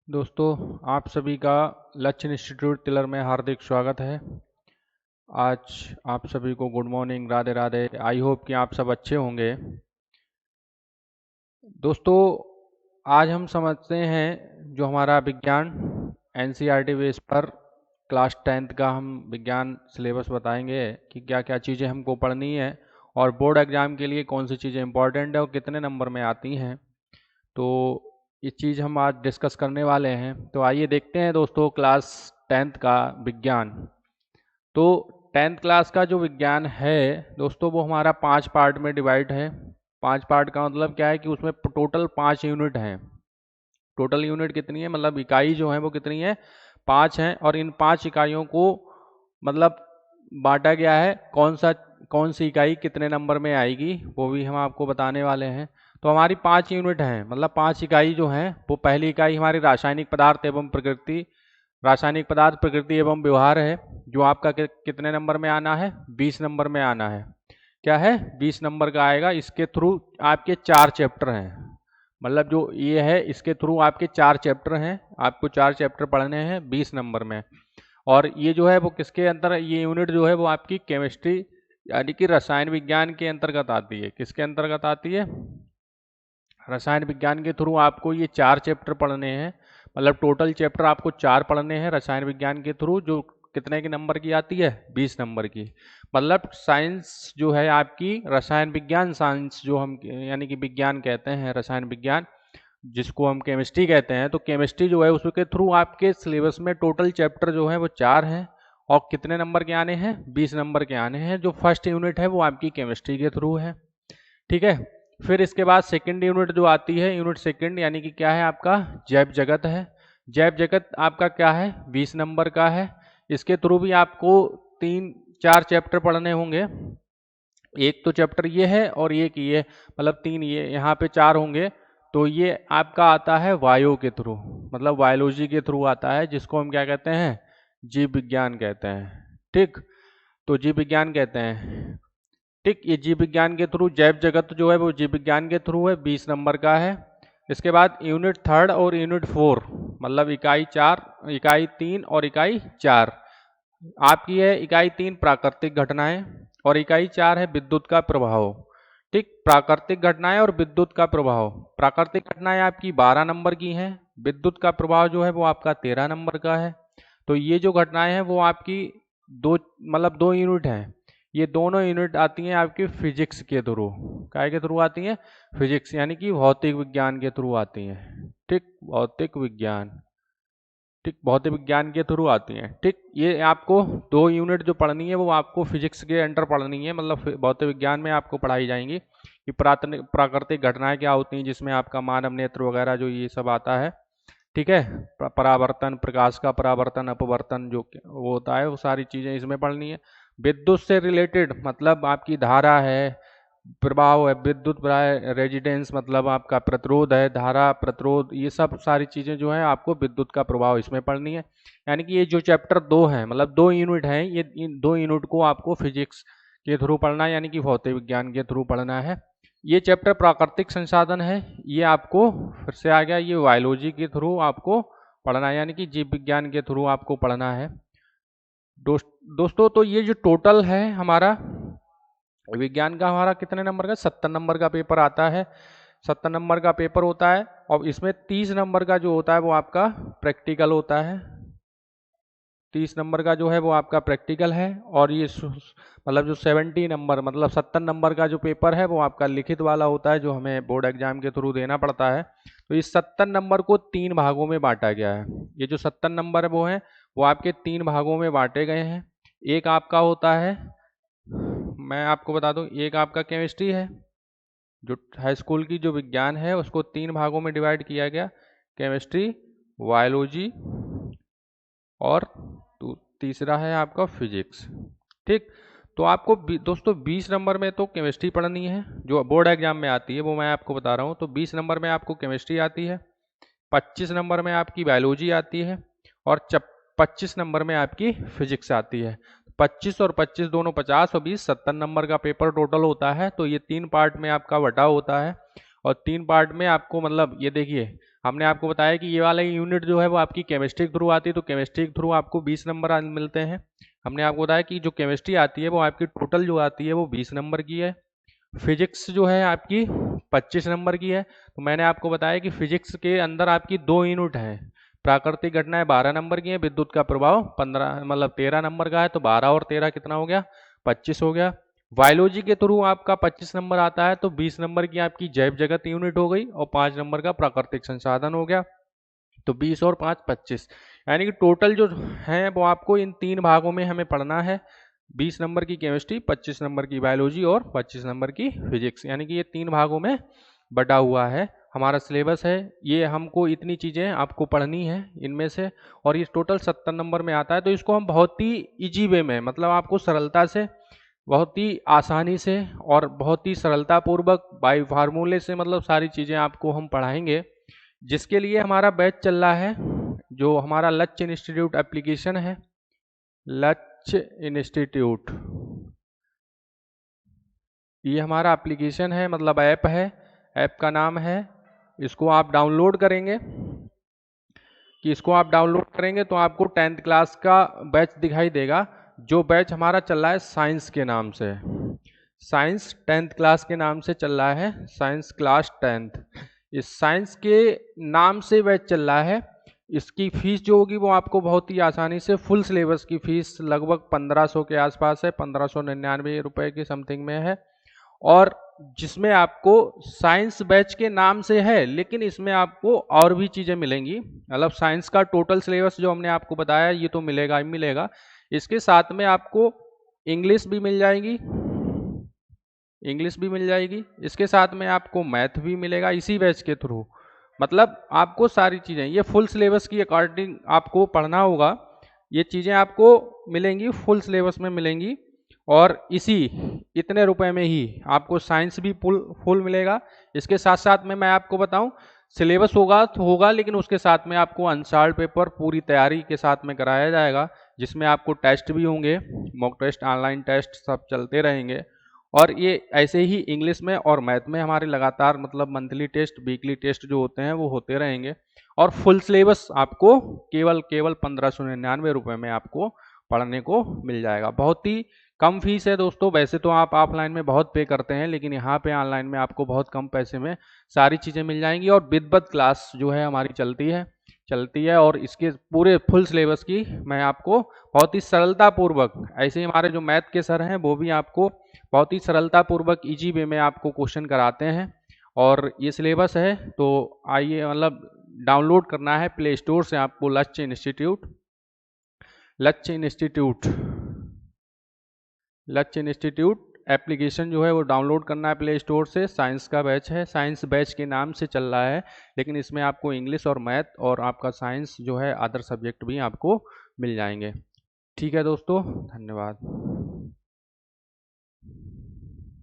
दोस्तों, आप सभी का लक्ष्य इंस्टीट्यूट तिलर में हार्दिक स्वागत है। आज आप सभी को good morning, Radhe Radhe. I hope कि आप सब अच्छे होंगे। दोस्तों, आज हम समझते हैं जो हमारा विज्ञान एनसीईआरटी बेस पर क्लास 10th का हम विज्ञान सिलेबस बताएंगे कि क्या क्या चीज़ें हमको पढ़नी है और बोर्ड एग्ज़ाम के लिए कौन सी चीज़ें इंपॉर्टेंट है और कितने नंबर में आती हैं। तो ये चीज़ हम आज डिस्कस करने वाले हैं। तो आइए देखते हैं दोस्तों, क्लास 10th का विज्ञान। तो 10th क्लास का जो विज्ञान है दोस्तों, वो हमारा 5 पार्ट में डिवाइड है। 5 पार्ट का मतलब क्या है कि उसमें टोटल 5 यूनिट हैं। टोटल यूनिट कितनी है, मतलब इकाई जो है वो कितनी है, 5 हैं। और इन 5 इकाइयों को मतलब बांटा गया है, कौन सी इकाई कितने नंबर में आएगी वो भी हम आपको बताने वाले हैं। तो हमारी 5 यूनिट हैं, मतलब 5 इकाई जो हैं वो पहली इकाई हमारी रासायनिक पदार्थ एवं प्रकृति, रासायनिक पदार्थ प्रकृति एवं व्यवहार है, जो आपका कितने नंबर में आना है, 20 नंबर में आना है। क्या है, 20 नंबर का आएगा। इसके थ्रू आपके 4 चैप्टर हैं, मतलब जो ये है इसके थ्रू आपके 4 चैप्टर हैं, आपको 4 चैप्टर पढ़ने हैं 20 नंबर में। और ये जो है वो किसके अंतर, ये यूनिट जो है वो आपकी केमिस्ट्री यानी कि रसायन विज्ञान के अंतर्गत आती है। किसके अंतर्गत आती है, रसायन विज्ञान के थ्रू आपको ये 4 चैप्टर पढ़ने हैं। मतलब टोटल चैप्टर आपको 4 पढ़ने हैं रसायन विज्ञान के थ्रू, जो कितने के नंबर की आती है, 20 नंबर की। मतलब साइंस जो है आपकी, रसायन विज्ञान साइंस जो हम यानी कि विज्ञान कहते हैं, रसायन विज्ञान जिसको हम केमिस्ट्री कहते हैं, तो केमिस्ट्री जो है उसके थ्रू आपके सिलेबस में टोटल चैप्टर जो है वो 4 हैं। और कितने नंबर के आने हैं, 20 नंबर के आने हैं। जो फर्स्ट यूनिट है वो आपकी केमिस्ट्री के थ्रू है, ठीक है। फिर इसके बाद सेकंड यूनिट जो आती है, यूनिट सेकंड यानी कि क्या है आपका, जैव जगत है। जैव जगत आपका क्या है, 20 नंबर का है। इसके थ्रू भी आपको 3-4 चैप्टर पढ़ने होंगे। एक तो चैप्टर ये है और एक ये, मतलब 3 ये, यहाँ पे 4 होंगे। तो ये आपका आता है वायु के थ्रू, मतलब बायोलॉजी के थ्रू आता है, जिसको हम क्या कहते हैं, जीव विज्ञान कहते हैं, ठीक। तो जीव विज्ञान कहते हैं, ठीक। ये जीव विज्ञान के थ्रू, जैव जगत जो है वो जीव विज्ञान के थ्रू है, 20 नंबर का है। इसके बाद यूनिट 3 और यूनिट 4, मतलब इकाई 4, इकाई 3 और इकाई 4 आपकी है। इकाई 3 प्राकृतिक घटनाएं और इकाई 4 है विद्युत का प्रभाव, ठीक। प्राकृतिक घटनाएं और विद्युत का प्रभाव। प्राकृतिक घटनाएं आपकी 12 नंबर की हैं, विद्युत का प्रभाव जो है वो आपका 13 नंबर का है। तो ये जो घटनाएं हैं वो आपकी दो यूनिट हैं। ये दोनों यूनिट आती हैं आपकी फिजिक्स के थ्रू। काय के थ्रू आती हैं, फिजिक्स यानी कि भौतिक विज्ञान के थ्रू आती हैं, ठीक। भौतिक विज्ञान, ठीक, भौतिक विज्ञान के थ्रू आती हैं, ठीक। ये आपको 2 यूनिट जो पढ़नी है वो आपको फिजिक्स के अंडर पढ़नी है, मतलब भौतिक विज्ञान में आपको पढ़ाई जाएंगी कि प्राकृतिक घटनाएं क्या होती हैं, जिसमें आपका मानव नेत्र वगैरह जो ये सब आता है, ठीक है। परावर्तन, प्रकाश का परावर्तन, अपवर्तन जो वो होता है, वो सारी चीज़ें इसमें पढ़नी है। विद्युत से रिलेटेड मतलब आपकी धारा है, प्रभाव है, विद्युत रेजिडेंस मतलब आपका प्रतिरोध है, धारा, प्रतिरोध, ये सब सारी चीज़ें जो है आपको विद्युत का प्रभाव इसमें पढ़नी है। यानी कि ये जो चैप्टर 2 हैं, मतलब 2 यूनिट हैं, ये इन 2 यूनिट को आपको फिजिक्स के थ्रू पढ़ना है, यानी कि भौतिक विज्ञान के थ्रू पढ़ना है। ये चैप्टर प्राकृतिक संसाधन है, ये आपको फिर से आ गया, ये बायोलॉजी के थ्रू आपको पढ़ना है, यानी कि जीव विज्ञान के थ्रू आपको पढ़ना है। दोस्तों, तो ये जो टोटल है हमारा विज्ञान का, हमारा कितने नंबर का, 70 नंबर का पेपर आता है। 70 नंबर का पेपर होता है और इसमें 30 नंबर का जो होता है वो आपका प्रैक्टिकल होता है। 30 नंबर का जो है वो आपका प्रैक्टिकल है। और ये मतलब जो 70 नंबर, मतलब 70 नंबर का जो पेपर है वो आपका लिखित वाला होता है, जो हमें बोर्ड एग्जाम के थ्रू देना पड़ता है। तो इस 70 नंबर को 3 भागों में बांटा गया है। ये जो 70 नंबर है वो आपके 3 भागों में बांटे गए हैं। एक आपका होता है, मैं आपको बता दूं, एक आपका केमिस्ट्री है, जो हाई स्कूल की जो विज्ञान है उसको 3 भागों में डिवाइड किया गया, केमिस्ट्री, बायोलॉजी और तीसरा है आपका फिजिक्स, ठीक। तो आपको दोस्तों 20 नंबर में तो केमिस्ट्री पढ़नी है, जो बोर्ड एग्जाम में आती है, वो मैं आपको बता रहा हूँ। तो 20 नंबर में आपको केमिस्ट्री आती है, 25 नंबर में आपकी बायोलॉजी आती है और 25 नंबर में आपकी फिजिक्स आती है। 25 और 25 दोनों 50 और 20 70 नंबर का पेपर टोटल होता है। तो ये 3 पार्ट में आपका बटा होता है और 3 पार्ट में आपको, मतलब ये देखिए हमने आपको बताया कि ये वाला यूनिट जो है वो आपकी केमिस्ट्री के थ्रू आती है, तो केमिस्ट्री के थ्रू आपको 20 नंबर मिलते हैं। हमने आपको बताया कि जो केमिस्ट्री आती है वो आपकी टोटल जो आती है वो 20 नंबर की है। फिजिक्स जो है आपकी 25 नंबर की है। तो मैंने आपको बताया कि फिजिक्स के अंदर आपकी 2 यूनिट है, प्राकृतिक घटनाएं 12 नंबर की है, विद्युत का प्रभाव 15 मतलब 13 नंबर का है, तो 12 और 13 कितना हो गया, 25 हो गया। बायोलॉजी के थ्रू आपका 25 नंबर आता है, तो 20 नंबर की आपकी जैव जगत यूनिट हो गई और 5 नंबर का प्राकृतिक संसाधन हो गया। तो 20 और 5 25, यानी कि टोटल जो है वो आपको इन 3 भागों में हमें पढ़ना है। 20 नंबर की केमिस्ट्री, 25 नंबर की बायोलॉजी और 25 नंबर की फिजिक्स, यानी कि ये 3 भागों में बटा हुआ है हमारा सिलेबस है। ये हमको इतनी चीज़ें आपको पढ़नी है इनमें से, और ये टोटल 70 नंबर में आता है। तो इसको हम बहुत ही इजी वे में, मतलब आपको सरलता से, बहुत ही आसानी से और बहुत ही सरलता पूर्वक बाय फार्मूले से, मतलब सारी चीज़ें आपको हम पढ़ाएंगे, जिसके लिए हमारा बैच चल रहा है, जो हमारा लक्ष्य इंस्टीट्यूट एप्लीकेशन है। लक्ष्य इंस्टीट्यूट, ये हमारा एप्लीकेशन है, मतलब ऐप है, ऐप का नाम है। इसको आप डाउनलोड करेंगे, कि इसको आप डाउनलोड करेंगे तो आपको 10th क्लास का बैच दिखाई देगा, जो बैच हमारा चल रहा है साइंस के नाम से। साइंस 10th क्लास के नाम से चल रहा है, साइंस क्लास 10th। इस साइंस के नाम से बैच चल रहा है। इसकी फीस जो होगी वो आपको बहुत ही आसानी से, फुल सिलेबस की फीस लगभग 1500 के आसपास है, 1599 रुपए के समथिंग में है। और जिसमें आपको साइंस बैच के नाम से है, लेकिन इसमें आपको और भी चीज़ें मिलेंगी। मतलब साइंस का टोटल सिलेबस जो हमने आपको बताया ये तो मिलेगा ही मिलेगा, इसके साथ में आपको इंग्लिश भी मिल जाएगी, इंग्लिश भी मिल जाएगी, इसके साथ में आपको मैथ भी मिलेगा इसी बैच के थ्रू। मतलब आपको सारी चीज़ें, ये फुल सिलेबस की अकॉर्डिंग आपको पढ़ना होगा, ये चीज़ें आपको मिलेंगी, फुल सिलेबस में मिलेंगी। और इसी इतने रुपए में ही आपको साइंस भी फुल मिलेगा। इसके साथ साथ में मैं आपको बताऊं, सिलेबस होगा तो होगा, लेकिन उसके साथ में आपको अनसॉल्व पेपर पूरी तैयारी के साथ में कराया जाएगा, जिसमें आपको टेस्ट भी होंगे, मॉक टेस्ट, ऑनलाइन टेस्ट सब चलते रहेंगे। और ये ऐसे ही इंग्लिश में और मैथ में हमारे लगातार, मतलब मंथली टेस्ट, वीकली टेस्ट जो होते हैं वो होते रहेंगे। और फुल सिलेबस आपको केवल 1599 रुपये में आपको पढ़ने को मिल जाएगा। बहुत ही कम फीस है दोस्तों। वैसे तो आप ऑफलाइन में बहुत पे करते हैं, लेकिन यहाँ पे ऑनलाइन में आपको बहुत कम पैसे में सारी चीज़ें मिल जाएंगी। और विधिवत क्लास जो है हमारी चलती है और इसके पूरे फुल सिलेबस की मैं आपको बहुत ही सरलता पूर्वक, ऐसे ही हमारे जो मैथ के सर हैं वो भी आपको बहुत ही सरलता पूर्वक इजी वे में आपको क्वेश्चन कराते हैं। और ये सिलेबस है, तो आइए, मतलब डाउनलोड करना है प्ले स्टोर से आपको लक्ष्य इंस्टीट्यूट, लक्ष्य इंस्टीट्यूट, लक्ष्य इंस्टीट्यूट एप्लीकेशन जो है वो डाउनलोड करना है प्ले स्टोर से। साइंस का बैच है, साइंस बैच के नाम से चल रहा है, लेकिन इसमें आपको इंग्लिश और मैथ और आपका साइंस जो है अदर सब्जेक्ट भी आपको मिल जाएंगे। ठीक है दोस्तों, धन्यवाद।